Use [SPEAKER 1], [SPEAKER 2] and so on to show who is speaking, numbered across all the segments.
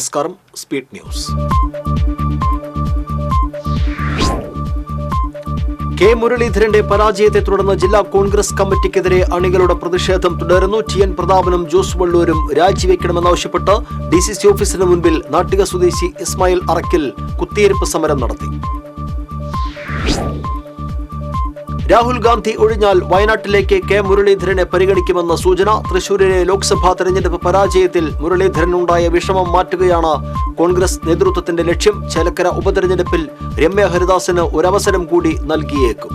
[SPEAKER 1] നമസ്കാരം. Speed news. K മുരളീധരന്റെ പരാജയത്തെ തുടർന്ന് ജില്ലാ കോൺഗ്രസ് കമ്മിറ്റിക്കെതിരെ അണികളുടെ പ്രതിഷേധം തുടരുന്നു. ടി.എൻ. പ്രതാപനും ജോസ് വള്ളൂരും രാജിവെക്കണമെന്നാവശ്യപ്പെട്ട് DCC ഓഫീസിന് മുൻപിൽ നാട്ടിക സ്വദേശി ഇസ്മായിൽ അറക്കിൽ കുത്തിയിരിപ്പ് സമരം നടത്തി. രാഹുൽ ഗാന്ധി ഒഴിഞ്ഞാൽ വയനാട്ടിലേക്ക് കെ മുരളീധരനെ പരിഗണിക്കുമെന്ന സൂചന. തൃശൂരിലെ ലോക്സഭാ തെരഞ്ഞെടുപ്പ് പരാജയത്തിൽ മുരളീധരനുണ്ടായ വിഷമം മാറ്റുകയാണ് കോൺഗ്രസ് നേതൃത്വത്തിന്റെ ലക്ഷ്യം. ചേലക്കര ഉപതെരഞ്ഞെടുപ്പിൽ രമ്യ ഹരിദാസിന് ഒരവസരം കൂടി നൽകിയേക്കും.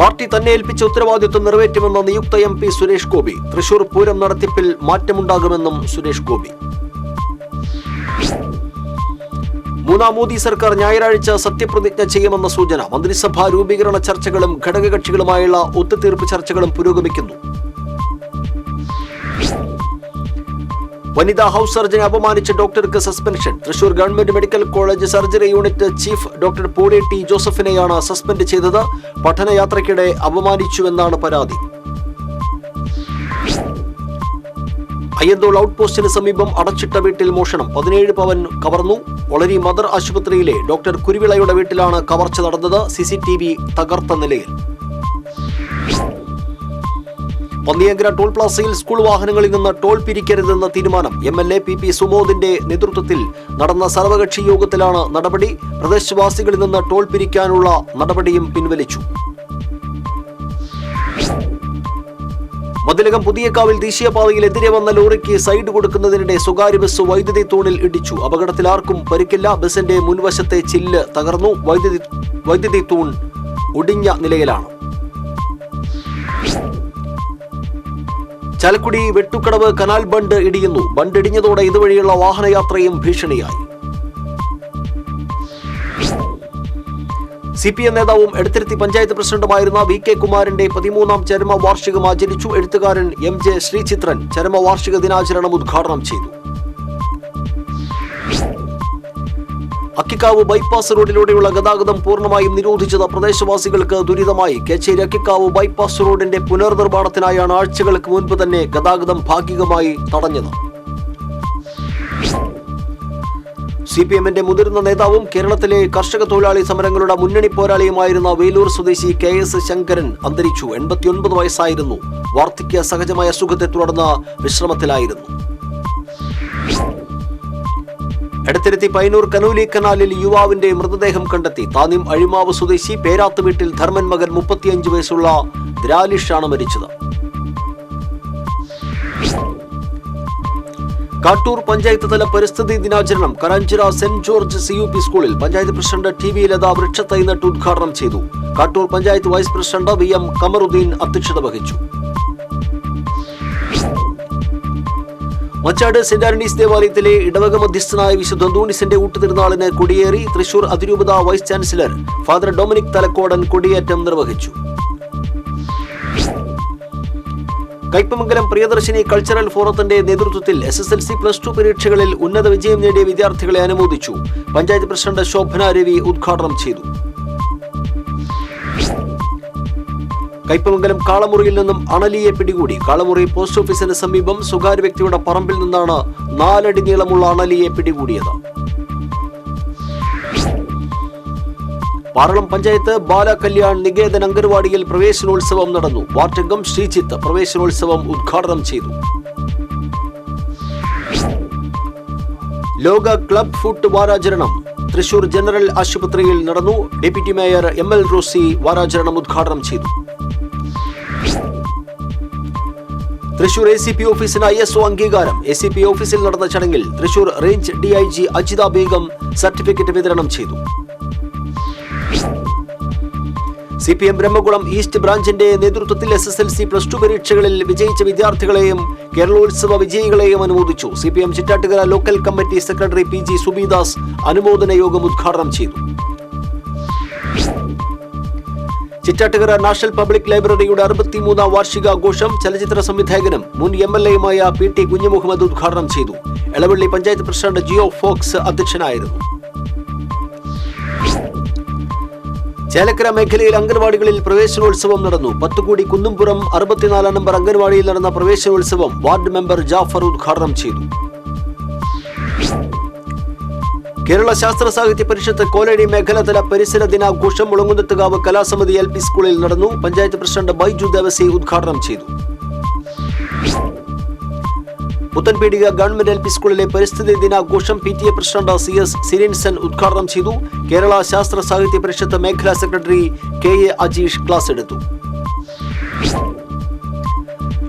[SPEAKER 1] പാർട്ടി തന്നെ ഏൽപ്പിച്ച ഉത്തരവാദിത്വം നിറവേറ്റുമെന്ന് നിയുക്ത MP സുരേഷ് ഗോപി. തൃശൂർ പൂരം നടത്തിപ്പിൽ മാറ്റമുണ്ടാകുമെന്നും സുരേഷ് ഗോപി. മൂന്നാം മോദി സർക്കാർ ഞായറാഴ്ച സത്യപ്രതിജ്ഞ ചെയ്യുമെന്ന സൂചന. മന്ത്രിസഭാ രൂപീകരണ ചർച്ചകളും ഘടകകക്ഷികളുമായുള്ള ഒത്തുതീർപ്പ് ചർച്ചകളും പുരോഗമിക്കുന്നു. വനിതാ ഹൌസ് സർജനെ അപമാനിച്ച ഡോക്ടർക്ക് suspension. Thrissur government medical college surgery unit chief doctor Poly T. ജോസഫിനെയാണ് സസ്പെൻഡ് ചെയ്തത്. പഠനയാത്രയ്ക്കിടെ അപമാനിച്ചുവെന്നാണ് പരാതി. അയ്യന്തോൾ ഔട്ട് പോസ്റ്റിന് സമീപം അടച്ചിട്ട വീട്ടിൽ മോഷണം. 17 പവൻ കവർന്നു. ഒളരി മദർ ആശുപത്രിയിലെ ഡോക്ടർ കുരുവിളയുടെ വീട്ടിലാണ് കവർച്ച നടന്നത്. CCTV തകർത്ത നിലയിൽ. പന്നിയങ്കര ടോൾ പ്ലാസയിൽ സ്കൂൾ വാഹനങ്ങളിൽ നിന്ന് ടോൾ പിരിക്കരുതെന്ന തീരുമാനം. MLA PP സുമോദിന്റെ നേതൃത്വത്തിൽ നടന്ന സർവകക്ഷി യോഗത്തിലാണ് നടപടി. പ്രദേശവാസികളിൽ നിന്ന് ടോൾ പിരിക്കാനുള്ള നടപടിയും പിൻവലിച്ചു. മതിലകം പുതിയക്കാവിൽ ദേശീയപാതയിൽ എതിരെ വന്ന ലോറിക്ക് സൈഡ് കൊടുക്കുന്നതിനിടെ സ്വകാര്യ ബസ് വൈദ്യുതി തൂണിൽ ഇടിച്ചു. അപകടത്തിൽ ആർക്കും പരിക്കില്ല. ബസിന്റെ മുൻവശത്തെ ചില്ല് തകർന്നു. വൈദ്യുതി തൂൺ ഒടിഞ്ഞ നിലയിലാണ്. ചാലക്കുടി വെട്ടുക്കടവ് കനാൽ ബണ്ട് ഇടിയുന്നു. ബണ്ട് ഇടിഞ്ഞതോടെ ഇതുവഴിയുള്ള വാഹനയാത്രയും ഭീഷണിയായി. CPM നേതാവും എടത്തിരുത്തി പഞ്ചായത്ത് പ്രസിഡന്റുമായിരുന്ന VK കുമാരന്റെ 13ാം ചരമവാർഷികം ആചരിച്ചു. എഴുത്തുകാരൻ MJ ശ്രീചിത്രൻ ചരമവാർഷിക ദിനാചരണം ഉദ്ഘാടനം ചെയ്തു. അക്കിക്കാവ് ബൈപ്പാസ് റോഡിലൂടെയുള്ള ഗതാഗതം പൂർണ്ണമായും നിരോധിച്ചത് പ്രദേശവാസികൾക്ക് ദുരിതമായി. കേച്ചേരി അക്കിക്കാവ് ബൈപ്പാസ് റോഡിന്റെ പുനർനിർമ്മാണത്തിനായാണ് ആഴ്ചകൾക്ക് മുൻപ് തന്നെ ഗതാഗതം ഭാഗികമായി തടഞ്ഞത്. CPMന്റെ മുതിർന്ന നേതാവും കേരളത്തിലെ കർഷക തൊഴിലാളി സമരങ്ങളുടെ മുന്നണി പോരാളിയുമായിരുന്ന വേലൂർ സ്വദേശി KS ശങ്കരൻ അന്തരിച്ചു. 89 വയസ്സായിരുന്നു. വാർദ്ധക്യ സഹജമായ അസുഖത്തെ തുടർന്ന് വിശ്രമത്തിലായിരുന്നു. എടത്തിരുത്തി പൈനൂർ കനൂലി കനാലിൽ യുവാവിന്റെ മൃതദേഹം കണ്ടെത്തി. താന്യം അഴിമാവ് സ്വദേശി പേരാത്ത് വീട്ടിൽ ധർമ്മൻ മകൻ 35 വയസ്സുള്ള ദ്രാലിഷാണ് മരിച്ചത്. കാട്ടൂർ പഞ്ചായത്ത് തല പരിസ്ഥിതി ദിനാചരണം. കരാഞ്ചിറ സെന്റ് ജോർജ് CUP സ്കൂളിൽ പഞ്ചായത്ത് പ്രസിഡന്റ് TV ലത വൃക്ഷത്തൈ നട്ട് ഉദ്ഘാടനം ചെയ്തു. Kattoor panchayat vice president VM Kamaruddeen അധ്യക്ഷത വഹിച്ചു. മച്ചാട് സെന്റ് ആന്റണീസ് ദേവാലയത്തിലെ ഇടവക മധ്യസ്ഥനായ വിശുദ്ധ അന്തോണീസിന്റെ ഊട്ടുതിരുനാളിന് കൊടിയേറി. തൃശൂർ അതിരൂപത vice chancellor father Dominic Thalakkodan കൊടിയേറ്റം നിർവഹിച്ചു. കയ്പമംഗലം പ്രിയദർശിനി കൾച്ചറൽ ഫോറത്തിന്റെ നേതൃത്വത്തിൽ SSLC+2 പരീക്ഷകളിൽ ഉന്നത വിജയം നേടിയ വിദ്യാർത്ഥികളെ അനുമോദിച്ചു. പഞ്ചായത്ത് പ്രസിഡന്റ് ശോഭന രവി ഉദ്ഘാടനം ചെയ്തു. കയ്പമംഗലം കാളമുറിയിൽ നിന്നും അണലിയെ പിടികൂടി. കാളമുറി പോസ്റ്റ് ഓഫീസിന് സമീപം സ്വകാര്യ വ്യക്തിയുടെ പറമ്പിൽ നിന്നാണ് 4 അടി നീളമുള്ള അണലിയെ പിടികൂടിയത്. പാറളം പഞ്ചായത്ത് ബാലകല്യാൺ നികേതൻ അംഗൻവാടിയിൽ പ്രവേശനോത്സവം നടന്നു. വാർഡംഗം ശ്രീജിത്ത് പ്രവേശനോത്സവം ഉദ്ഘാടനം ചെയ്തു. ലോക ക്ലബ് ഫുഡ് വാരാചരണം തൃശൂർ ജനറൽ ആശുപത്രിയിൽ നടന്നു. ഡെപ്യൂട്ടി മേയർ ML റോസി വാരാചരണം ഉദ്ഘാടനം ചെയ്തു. തൃശൂർ ACP ഓഫീസിന് ISO അംഗീകാരം. ACP ഓഫീസിൽ നടന്ന ചടങ്ങിൽ Thrissur range DIG Ajitha Begum certificate വിതരണം ചെയ്തു. CPM ബ്രഹ്മകുളം ഈസ്റ്റ് ബ്രാഞ്ചിന്റെ നേതൃത്വത്തിൽ SSLC+2 പരീക്ഷകളിൽ വിജയിച്ച വിദ്യാർത്ഥികളെയും കേരളോത്സവ വിജയികളെയും അനുമോദിച്ചു. CPM Chittattukara local committee secretary PG Subidas അനുമോദന യോഗം ഉദ്ഘാടനം ചെയ്തു. ചിറ്റാറ്റുകര നാഷണൽ പബ്ലിക് ലൈബ്രറിയുടെ 63ാം വാർഷികാഘോഷം ചലച്ചിത്ര സംവിധായകനും മുൻ MLA-യുമായ PT കുഞ്ഞുമുഹമ്മദ് ഉദ്ഘാടനം ചെയ്തു. എളവള്ളി പഞ്ചായത്ത് പ്രസിഡന്റ് ജിയോ ഫോക്സ് അധ്യക്ഷനായിരുന്നു. ചേലക്കര മേഖലയിൽ അംഗൻവാടികളിൽ പ്രവേശനോത്സവം നടന്നു. പത്തുകൂടി കുന്നുംപുറം 64 നമ്പർ അംഗൻവാടിയിൽ നടന്ന പ്രവേശനോത്സവം വാർഡ് മെമ്പർ ജാഫർ ഉദ്ഘാടനം ചെയ്തു. കേരള ശാസ്ത്ര സാഹിത്യ പരിഷത്ത് കോലടി മേഖലാതല പരിസര ദിനാഘോഷം മുളങ്കുന്നത്തുകാവ് കലാസമിതി LP സ്കൂളിൽ നടന്നു. പഞ്ചായത്ത് പ്രസിഡന്റ് ബൈജു ദേവസി ഉദ്ഘാടനം ചെയ്തു. പുത്തൻപീടിക ഗവൺമെന്റ് LP സ്കൂളിലെ പരിസ്ഥിതി ദിനാഘോഷം PTA പ്രസിഡന്റ് CS സിരിൻസൻ ഉദ്ഘാടനം ചെയ്തു. കേരള ശാസ്ത്ര സാഹിത്യ പരിഷത്ത് മേഖലാ സെക്രട്ടറി KA അജീഷ് ക്ലാസ് എടുത്തു.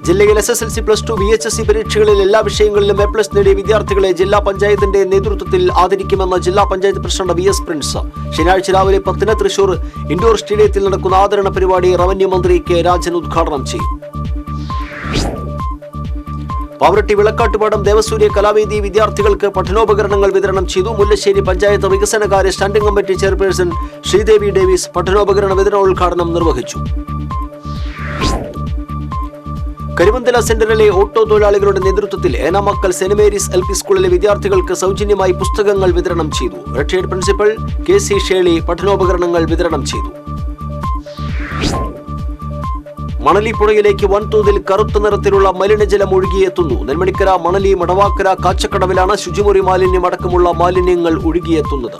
[SPEAKER 1] ജില്ലയിൽ SSLC +2 VHSC പരീക്ഷകളിൽ എല്ലാ വിഷയങ്ങളിലും A+ നേടിയ വിദ്യാർത്ഥികളെ ജില്ലാ പഞ്ചായത്തിന്റെ നേതൃത്വത്തിൽ ആദരിക്കുമെന്ന് ജില്ലാ പഞ്ചായത്ത് പ്രസിഡന്റ് VS പ്രിൻസ്. ശനിയാഴ്ച രാവിലെ 10 തൃശൂർ ഇൻഡോർ സ്റ്റേഡിയത്തിൽ നടക്കുന്ന ആദരണ പരിപാടി റവന്യൂ മന്ത്രി K രാജൻ ഉദ്ഘാടനം ചെയ്യും. പാവറട്ടി വിളക്കാട്ടുപാടം ദേവസൂര്യ കലാവേദി വിദ്യാർത്ഥികൾക്ക് പഠനോപകരണങ്ങൾ വിതരണം ചെയ്തു. മുല്ലശ്ശേരി പഞ്ചായത്ത് വികസനകാര്യ standing committee chairperson Sreedevi Davis പഠനോപകരണ വിതരണോദ്ഘാടനം നിർവഹിച്ചു. കരിമന്തല സെന്ററിലെ ഓട്ടോ തൊഴിലാളികളുടെ നേതൃത്വത്തിൽ ഏനാമക്കൽ സെന്റ് മേരീസ് LP സ്കൂളിലെ വിദ്യാർത്ഥികൾക്ക് സൗജന്യമായി പുസ്തകങ്ങൾ വിതരണം ചെയ്തു. റിട്ടയർഡ് പ്രിൻസിപ്പൽ KC ഷേളി പഠനോപകരണങ്ങൾ വിതരണം ചെയ്തു. മണലി പുഴയിലേക്ക് വൻതോതിൽ കറുത്ത നിറത്തിലുള്ള മലിനജലം ഒഴുകിയെത്തുന്നു. നെന്മണിക്കര, മണലി, മടവാക്കര, കാച്ചക്കടവിലാണ് ശുചിമുറി മാലിന്യം അടക്കമുള്ള മാലിന്യങ്ങൾ ഒഴുകിയെത്തുന്നത്.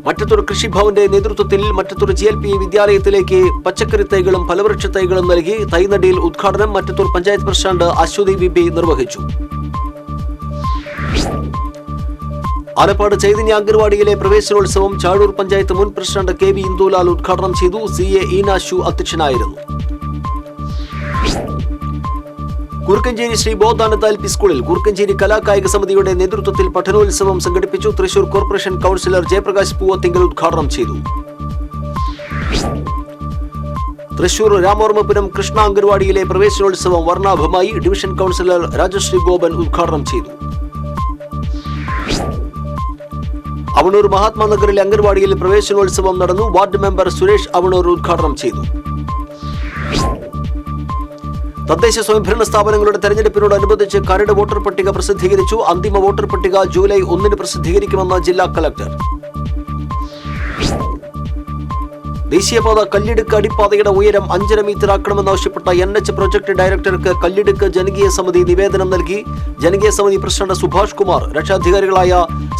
[SPEAKER 1] മറ്റത്തൂർ കൃഷിഭവന്റെ നേതൃത്വത്തിൽ മറ്റത്തൂർ GLP വിദ്യാലയത്തിലേക്ക് പച്ചക്കറി തൈകളും ഫലവൃക്ഷ തൈകളും നൽകി. തൈനടിയിൽ ഉദ്ഘാടനം മറ്റത്തൂർ പഞ്ചായത്ത് പ്രസിഡന്റ് അശ്വതി VB നിർവഹിച്ചു. ആലപ്പാട് ചൈതന്യ അംഗൻവാടിയിലെ പ്രവേശനോത്സവം ചാഴൂർ പഞ്ചായത്ത് മുൻ പ്രസിഡന്റ് KB ഇന്ദുലാൽ ഉദ്ഘാടനം ചെയ്തു. CA ഈനാശു അധ്യക്ഷനായിരുന്നു. കൂർക്കഞ്ചേരി ശ്രീ ബോധാനന്ദ LP സ്കൂളിൽ കൂർക്കഞ്ചേരി കലാകായിക സമിതിയുടെ നേതൃത്വത്തിൽ പഠനോത്സവം സംഘടിപ്പിച്ചു. തൃശൂർ കോർപ്പറേഷൻ കൗൺസിലർ ജയപ്രകാശ് പൂവത്തിങ്കൽ ഉദ്ഘാടനം ചെയ്തു. തൃശൂർ രാമവർമ്മപുരം കൃഷ്ണ അംഗൻവാടിയിലെ പ്രവേശനോത്സവം വർണ്ണാഭമായി. ഡിവിഷൻ കൗൺസിലർ രാജശ്രീ ഗോപൻ ഉദ്ഘാടനം ചെയ്തു. അവണൂർ മഹാത്മാനഗറിലെ അംഗൻവാടിയിൽ പ്രവേശനോത്സവം നടന്നു. വാർഡ് മെമ്പർ സുരേഷ് അവണൂർ ഉദ്ഘാടനം ചെയ്തു. തദ്ദേശ സ്വയംഭരണ സ്ഥാപനങ്ങളുടെ തെരഞ്ഞെടുപ്പിനോടനുബന്ധിച്ച് കരട് വോട്ടർ പട്ടിക പ്രസിദ്ധീകരിച്ചു. അന്തിമ വോട്ടർ പട്ടിക ജൂലൈ 1 പ്രസിദ്ധീകരിക്കുമെന്ന് ജില്ലാ കളക്ടർ. ദേശീയപാത കല്ലിടുക്ക് അടിപ്പാതയുടെ ഉയരം 5.5 മീറ്ററാക്കണമെന്നാവശ്യപ്പെട്ട NH പ്രൊജക്ട് ഡയറക്ടർക്ക് കല്ലിടുക്ക് ജനകീയ സമിതി നിവേദനം നൽകി. ജനകീയ സമിതി പ്രസിഡന്റ് സുഭാഷ് കുമാർ, രക്ഷാധികാരികളായ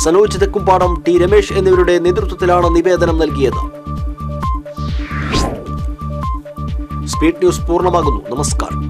[SPEAKER 1] സനോജ് തെക്കുംപാടം, T രമേശ് എന്നിവരുടെ നേതൃത്വത്തിലാണ് നിവേദനം നൽകിയത്. സ്പീഡ് ന്യൂസ് പൂർണ്ണമാകുന്നു. നമസ്കാരം.